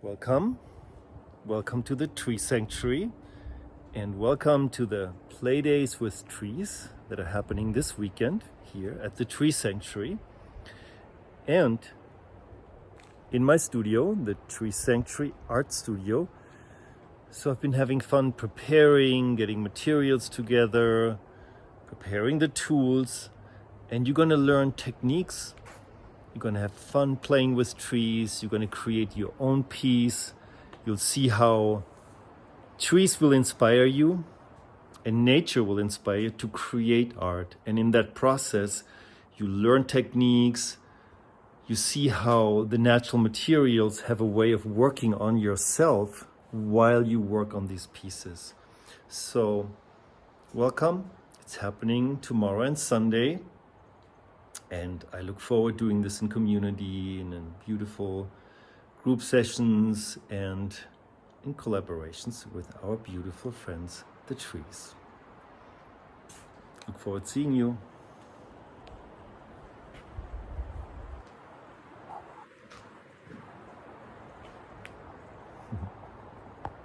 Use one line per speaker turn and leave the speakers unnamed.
Welcome to the Tree Sanctuary, and welcome to the Play Days with Trees that are happening this weekend here at the Tree Sanctuary. And in my studio, the Tree Sanctuary Art Studio. So I've been having fun preparing, getting materials together, preparing the tools, and you're going to learn techniques. You're going to have fun playing with trees. You're going to create your own piece. You'll see how trees will inspire you and nature will inspire you to create art. And in that process, you learn techniques. You see how the natural materials have a way of working on yourself while you work on these pieces. So, welcome. It's happening tomorrow and Sunday. And I look forward to doing this in community and in beautiful group sessions and in collaborations with our beautiful friends, the trees. Look forward to seeing you.